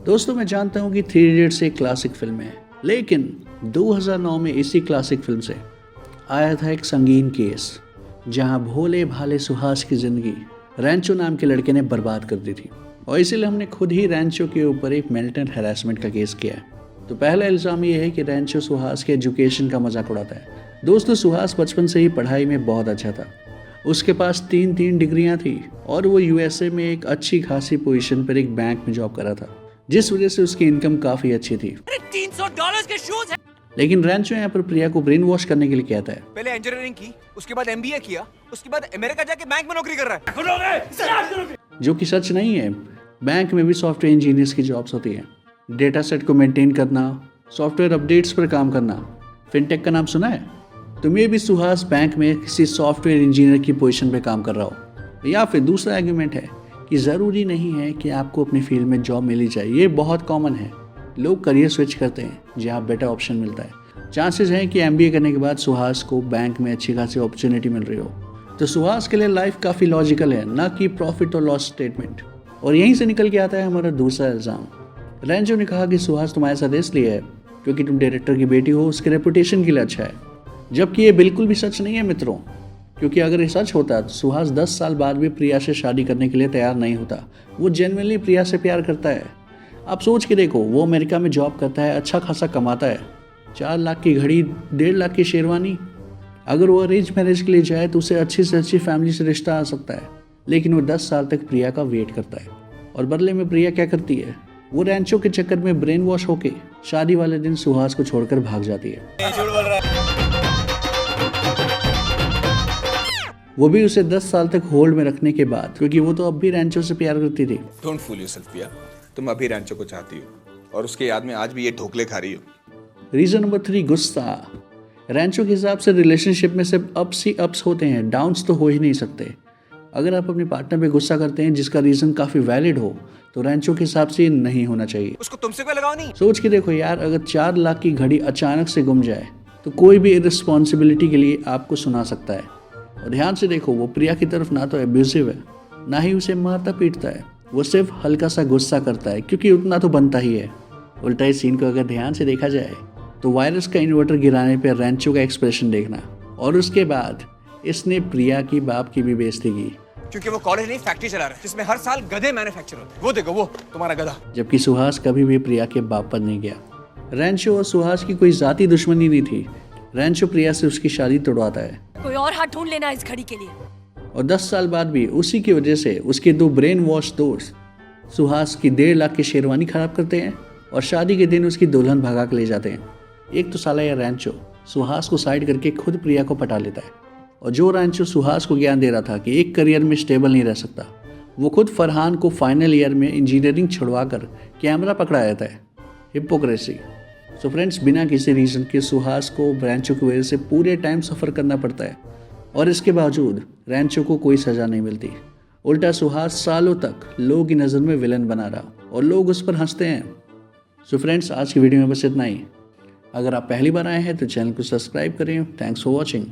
दोस्तों मैं जानता हूँ कि थ्री इडियट्स एक क्लासिक फिल्म है, लेकिन 2009 में इसी क्लासिक फिल्म से आया था एक संगीन केस जहाँ भोले भाले सुहास की ज़िंदगी रैंचो नाम के लड़के ने बर्बाद कर दी थी। और इसीलिए हमने खुद ही रैंचो के ऊपर एक मेंटल हैरेसमेंट का केस किया है। तो पहला इल्ज़ाम ये है कि रैंचो सुहास के एजुकेशन का मजाक उड़ाता है। दोस्तों सुहास बचपन से ही पढ़ाई में बहुत अच्छा था। उसके पास तीन डिग्रियां थी और वो यूएसए में एक अच्छी खासी पोजीशन पर एक बैंक में जॉब कर रहा था, जिस वजह से उसकी इनकम काफ़ी अच्छी थी। $300 के शूज हैं। लेकिन रैंचो यहाँ पर प्रिया को ब्रेन वॉश करने के लिए कहता है। पहले इंजीनियरिंग की, उसके बाद एमबीए किया, उसके बाद अमेरिका जाके बैंक में नौकरी कर रहा है, जो कि सच नहीं है। बैंक में भी सॉफ्टवेयर इंजीनियर्स की जॉब्स होती हैं। डेटा सेट को मेंटेन करना, सॉफ्टवेयर अपडेट्स पर काम करना। फिनटेक का नाम सुना है? तो मे भी सुहास बैंक में किसी सॉफ्टवेयर इंजीनियर की पोजीशन पे काम कर रहा हो। या फिर दूसरा आर्गुमेंट है कि ज़रूरी नहीं है कि आपको अपनी फील्ड में जॉब मिल ही जाए। ये बहुत कॉमन है, लोग करियर स्विच करते हैं जहाँ बेटर ऑप्शन मिलता है। चांसेस हैं कि एमबीए करने के बाद सुहास को बैंक में अच्छी खासी अपॉर्चुनिटी मिल रही हो। तो सुहास के लिए लाइफ काफ़ी लॉजिकल है, ना कि प्रॉफिट और लॉस स्टेटमेंट। और यहीं से निकल के आता है हमारा दूसरा इल्ज़ाम। रैंचो ने कहा कि सुहास तुम्हारे साथ इसलिए है क्योंकि तुम डायरेक्टर की बेटी हो, उसके रेपुटेशन के लिए अच्छा है। जबकि ये बिल्कुल भी सच नहीं है मित्रों, क्योंकि अगर ये सच होता तो सुहास 10 साल बाद भी प्रिया से शादी करने के लिए तैयार नहीं होता। वो जेन्युइनली प्रिया से प्यार करता है। आप सोच के देखो, वो अमेरिका में जॉब करता है, अच्छा खासा कमाता है, 4 लाख की घड़ी, 1.5 लाख की शेरवानी। अगर वो अरेंज मैरिज के लिए जाए तो उसे अच्छी से अच्छी फैमिली से रिश्ता आ सकता है। लेकिन वो 10 साल तक प्रिया का वेट करता है। और बदले में प्रिया क्या करती है? वो रैंचो के चक्कर में ब्रेन वॉश होके शादी वाले दिन सुहास को छोड़कर भाग जाती है। वो भी उसे 10 साल तक होल्ड में रखने के बाद, क्योंकि वो तो अब भी रैंचो से प्यार करती थी। डोंट फूल योरसेल्फ प्रिया, तुम अभी रैंचो को चाहती हो और उसके याद में आज भी ये ढोकले खा रही हो। रीजन नंबर 3, गुस्सा। रैंचो के हिसाब से रिलेशनशिप में सिर्फ अप्स ही अप्स होते हैं, डाउन्स तो हो ही नहीं सकते। अगर आप अपने पार्टनर पे गुस्सा करते हैं जिसका रीजन काफी वैलिड हो, तो रैंचो के हिसाब से ये नहीं होना चाहिए। उसको तुमसे कोई लगाव नहीं। सोच के देखो यार, अगर 4 लाख की घड़ी अचानक से गुम जाए तो कोई भी इररिस्पॉन्सिबिलिटी के लिए आपको सुना सकता है। और ध्यान से देखो, वो प्रिया की तरफ ना तो एब्यूसिव है, ना ही उसे मारता पीटता है। वो सिर्फ हल्का सा गुस्सा करता है, क्योंकि उतना तो बनता ही है। उल्टा इस सीन को अगर ध्यान से देखा जाए तो वायरस का इन्वर्टर गिराने पर रैंचो का एक्सप्रेशन देखना, और उसके बाद इसने प्रिया की बाप की भी बेइज्जती की, क्योंकि वो कॉलेज नहीं फैक्ट्री चला रहा है जिसमें हर साल गधे मैन्युफैक्चर होते हैं। वो देखो, वो तुम्हारा गधा। जबकि सुहास कभी भी प्रिया के बाप पर नहीं गया। रैंचो और सुहास की कोई जाती दुश्मनी नहीं थी। रैंचो प्रिया से उसकी शादी तोड़वाता है। कोई और हाथ ढूंढ लेना इस घड़ी के लिए। और 10 साल बाद भी उसी की वजह से उसके 2 ब्रेन वॉश दोस्त सुहास की 1.5 लाख की शेरवानी खराब करते हैं और शादी के दिन उसकी दुल्हन भगा के ले जाते हैं। एक तो साला यह रैंचो सुहास को साइड करके खुद प्रिया को पटा लेता है। और जो रैंचो सुहास को ज्ञान दे रहा था कि एक करियर में स्टेबल नहीं रह सकता, वो खुद फरहान को फाइनल ईयर में इंजीनियरिंग छुड़वा कर कैमरा पकड़ा देता है। हिपोक्रेसी। सो फ्रेंड्स, बिना किसी रीज़न के सुहास को रैंचो की वजह से पूरे टाइम सफ़र करना पड़ता है, और इसके बावजूद रैंचो को कोई सज़ा नहीं मिलती। उल्टा सुहास सालों तक लोगों की नज़र में विलन बना रहा और लोग उस पर हंसते हैं। सो फ्रेंड्स, आज की वीडियो में बस इतना ही। अगर आप पहली बार आए हैं तो चैनल को सब्सक्राइब करें। Thanks for watching.